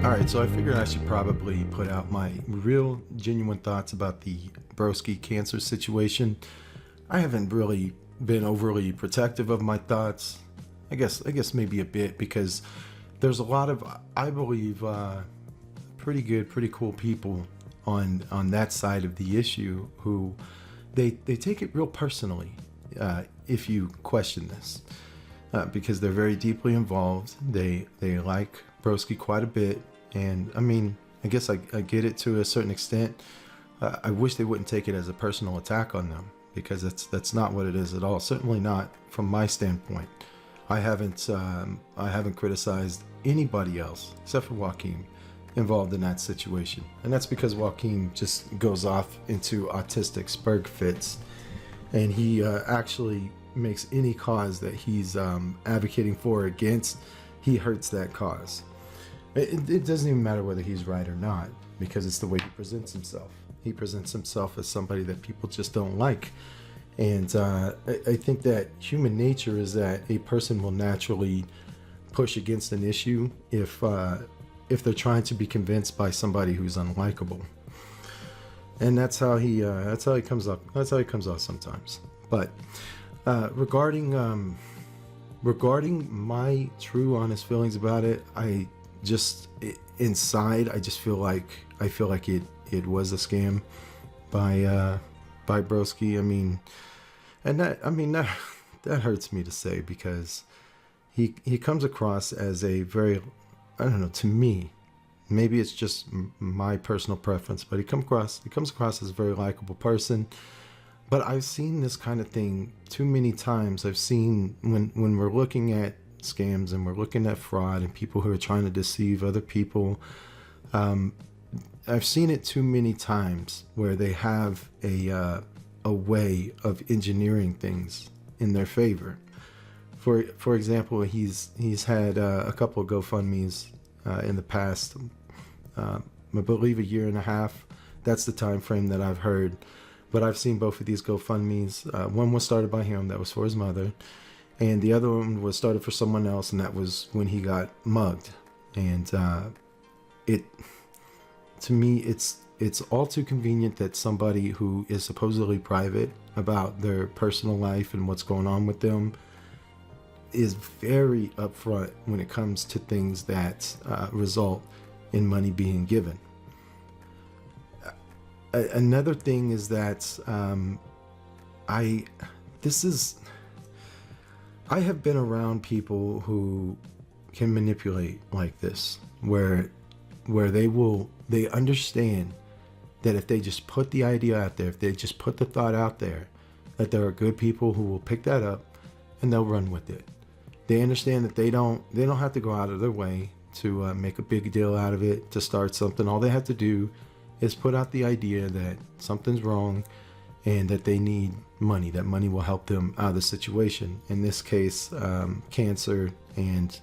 All right, so I figured I should probably put out my real, genuine thoughts about the Broski cancer situation. I haven't really been overly protective of my thoughts. I guess maybe a bit because there's a lot of, I believe, pretty good, pretty cool people on that side of the issue who they take it real personally if you question this. Because they're very deeply involved. They like Broski quite a bit, and I mean, I guess I get it to a certain extent. I wish they wouldn't take it as a personal attack on them, because that's not what it is at all. Certainly not from my standpoint. I haven't criticized anybody else except for Joaquin involved in that situation, and that's because Joaquin just goes off into autistic spurg fits, and he actually makes any cause that he's advocating for or against, he hurts that cause. It doesn't even matter whether he's right or not, because it's the way he presents himself. He presents himself as somebody that people just don't like. And I think that human nature is that a person will naturally push against an issue if they're trying to be convinced by somebody who's unlikable. And that's how he comes up. That's how he comes off sometimes. But regarding my true, honest feelings about it, inside I just feel like it was a scam by Broski. I mean, and that hurts me to say, because he comes across as a very, I don't know, to me, maybe it's just my personal preference, but he comes across as a very likable person. But I've seen this kind of thing too many times. I've seen when we're looking at scams and we're looking at fraud and people who are trying to deceive other people, I've seen it too many times where they have a way of engineering things in their favor. For example, he's had a couple of GoFundMes in the past, I believe a year and a half. That's the time frame that I've heard. But I've seen both of these GoFundMes. One was started by him, that was for his mother, and the other one was started for someone else, and that was when he got mugged. And to me, it's all too convenient that somebody who is supposedly private about their personal life and what's going on with them is very upfront when it comes to things that result in money being given. Another thing is that I have been around people who can manipulate like this, where they understand that if they just put the idea out there, if they just put the thought out there, that there are good people who will pick that up and they'll run with it. They understand that they don't have to go out of their way to make a big deal out of it, to start something. All they have to do is put out the idea that something's wrong and that they need money, that money will help them out of the situation. In this case, cancer, and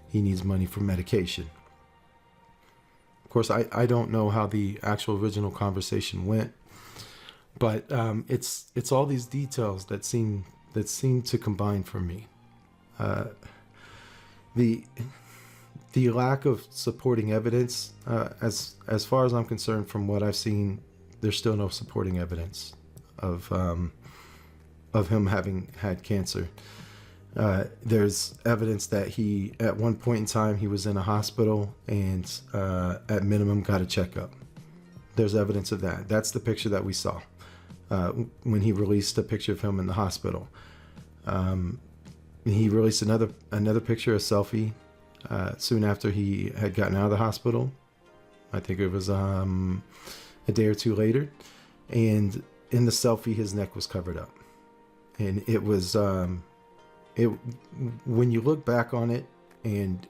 he needs money for medication. Of course, I don't know how the actual original conversation went, but it's all these details that seem to combine for me. The lack of supporting evidence, as far as I'm concerned, from what I've seen, there's still no supporting evidence of him having had cancer. There's evidence that he, at one point in time, he was in a hospital and at minimum got a checkup. There's evidence of that. That's the picture that we saw when he released a picture of him in the hospital. He released another picture, a selfie, soon after he had gotten out of the hospital. I think it was a day or two later, and in the selfie his neck was covered up, and it was when you look back on it and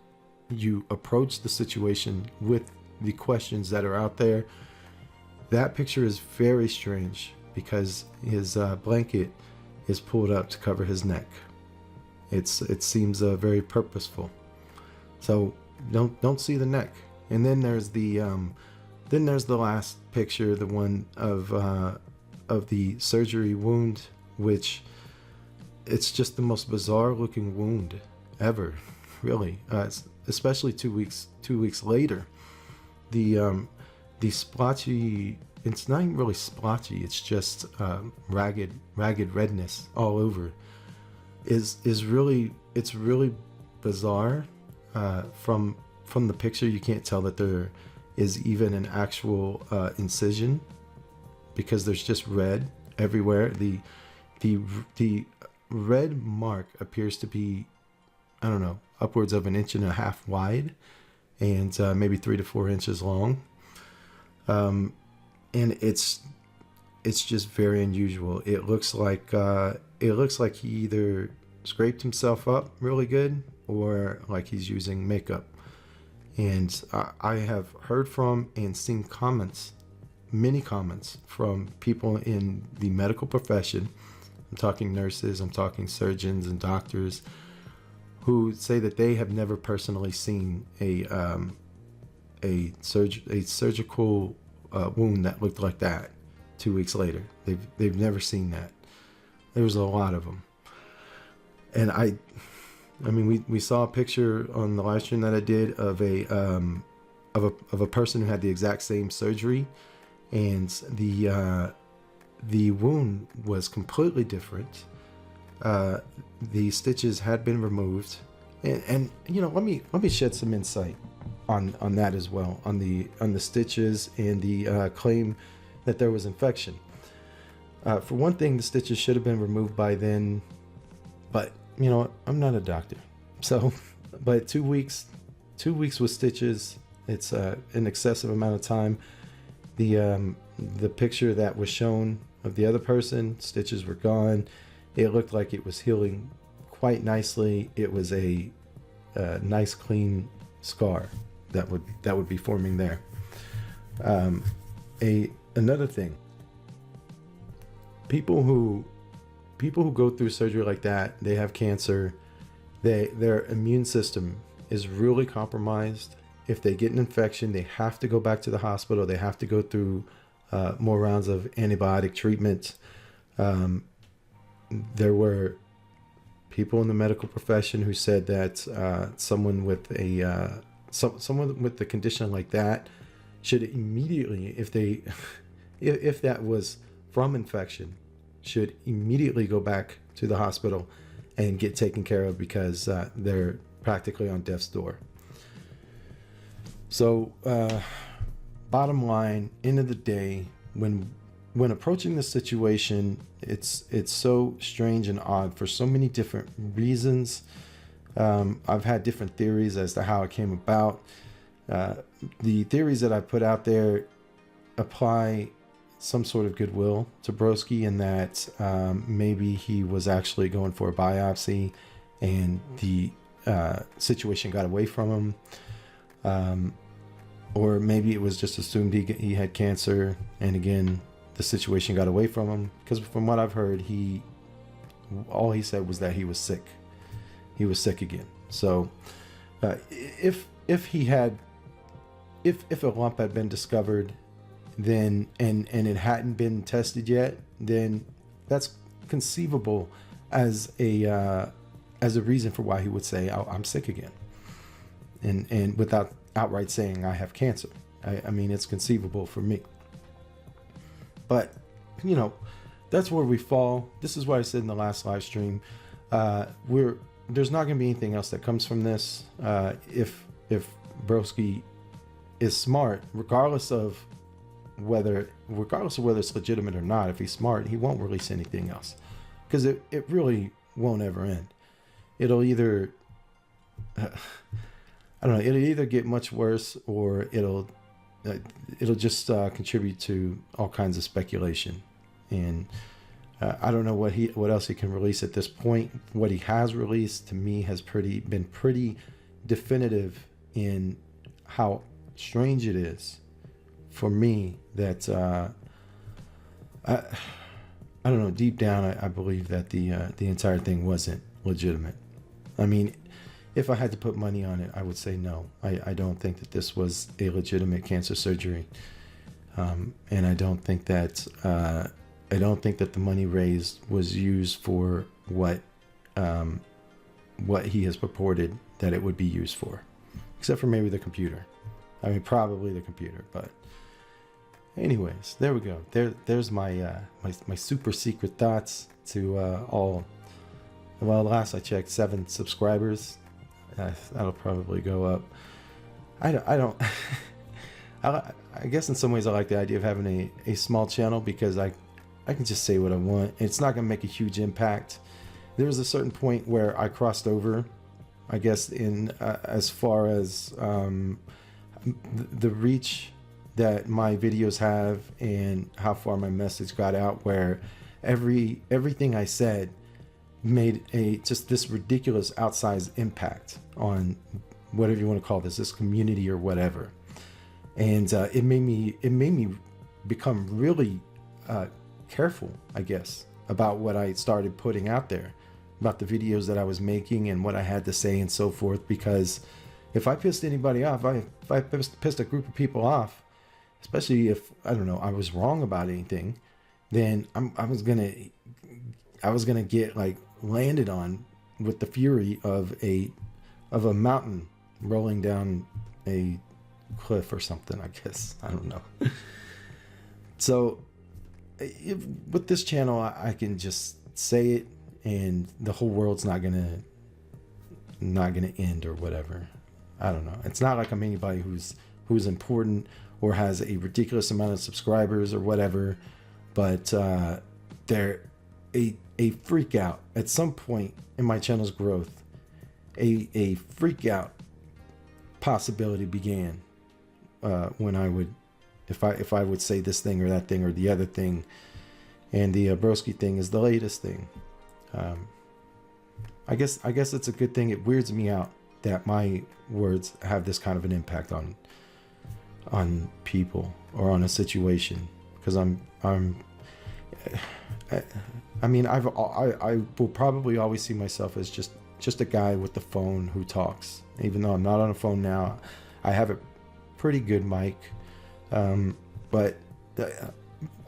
you approach the situation with the questions that are out there, that picture is very strange, because his blanket is pulled up to cover his neck. It seems very purposeful. So don't see the neck. And then there's the last picture, the one of the surgery wound, which it's just the most bizarre looking wound ever, really. Especially 2 weeks later. the splotchy. It's not even really splotchy. It's just ragged redness all over. Is really, it's really bizarre. From the picture, you can't tell that there is even an actual incision, because there's just red everywhere. The red mark appears to be, I don't know, upwards of 1.5 inches wide, and maybe 3 to 4 inches long. And it's just very unusual. It looks like he either scraped himself up really good, or like he's using makeup. And I have heard from and seen comments, many comments from people in the medical profession. I'm talking nurses, I'm talking surgeons and doctors, who say that they have never personally seen a surgical wound that looked like that 2 weeks later. They've never seen that. There's a lot of them. And I mean, we saw a picture on the live stream that I did of a person who had the exact same surgery, and the wound was completely different. The stitches had been removed, and you know, let me shed some insight on that as well, on the stitches and the claim that there was infection. For one thing, the stitches should have been removed by then, but you know, I'm not a doctor, so but 2 weeks with stitches, it's an excessive amount of time. The picture that was shown of the other person, stitches were gone. It looked like it was healing quite nicely. It was a nice clean scar that would be forming there. Another thing, people who go through surgery like that, they have cancer, their immune system is really compromised. If they get an infection, they have to go back to the hospital. They have to go through more rounds of antibiotic treatment. There were people in the medical profession who said that someone with a condition like that should immediately, if that was from infection, should immediately go back to the hospital and get taken care of, because they're practically on death's door. So bottom line, end of the day, when approaching this situation, it's so strange and odd for so many different reasons. I've had different theories as to how it came about. The theories that I put out there apply some sort of goodwill to Broski, in that maybe he was actually going for a biopsy and the situation got away from him. Or maybe it was just assumed he had cancer, and again, the situation got away from him. Because from what I've heard, all he said was that he was sick. He was sick again. So if a lump had been discovered, then and it hadn't been tested yet, then that's conceivable as a reason for why he would say, oh, I'm sick again, and without outright saying I have cancer. I mean, it's conceivable for me. But you know, that's where we fall. This is what I said in the last live stream. There's not going to be anything else that comes from this. If Broski is smart, regardless of whether it's legitimate or not, if he's smart, he won't release anything else, because it really won't ever end. It'll either I don't know, it'll either get much worse, or it'll just contribute to all kinds of speculation. And I don't know what else he can release at this point. What he has released to me has been pretty definitive in how strange it is for me that I don't know, deep down I believe that the entire thing wasn't legitimate. I mean, if I had to put money on it, I would say no. I don't think that this was a legitimate cancer surgery, and I don't think that the money raised was used for what he has purported that it would be used for, except for maybe the computer. I mean, probably the computer, but anyways, there we go. There's my my super secret thoughts to all. Well, last I checked, 7 subscribers. That'll probably go up. I don't. I guess in some ways I like the idea of having a small channel because I can just say what I want. It's not gonna make a huge impact. There was a certain point where I crossed over, I guess, in as far as the reach that my videos have and how far my message got out, where everything I said made just this ridiculous outsized impact on whatever you want to call this community or whatever. And it made me become really careful, I guess, about what I started putting out there, about the videos that I was making and what I had to say and so forth. Because if I pissed anybody off, if I pissed a group of people off, especially if, I don't know, I was wrong about anything, then I was gonna get like landed on with the fury of a mountain rolling down a cliff or something, I guess. I don't know. So with this channel, I can just say it and the whole world's not gonna end or whatever. I don't know. It's not like I'm anybody who's important or has a ridiculous amount of subscribers or whatever, but they're a freak out at some point in my channel's growth. A freak out possibility began when I would, if I would say this thing or that thing or the other thing, and the Broski thing is the latest thing. I guess it's a good thing. It weirds me out that my words have this kind of an impact on people or on a situation, because I mean, I will probably always see myself as just a guy with the phone who talks. Even though I'm not on a phone now, I have a pretty good mic, but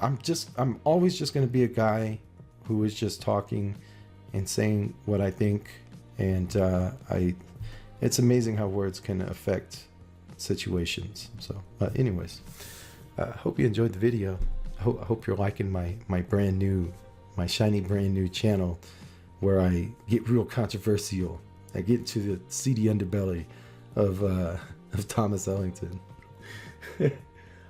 I'm always just going to be a guy who is just talking and saying what I think. And it's amazing how words can affect situations. So anyways, hope you enjoyed the video. I hope you're liking my brand new, my shiny brand new channel, where I get real controversial. I get into the seedy underbelly of Thomas Ellington.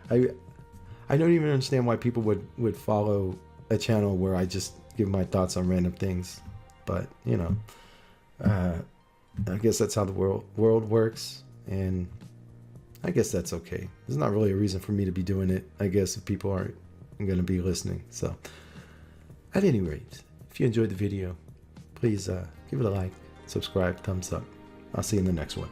I don't even understand why people would follow a channel where I just give my thoughts on random things. But you know, I guess that's how the world works, and I guess that's okay. There's not really a reason for me to be doing it, I guess, if people aren't going to be listening. So at any rate, if you enjoyed the video, please give it a like, subscribe, thumbs up. I'll see you in the next one.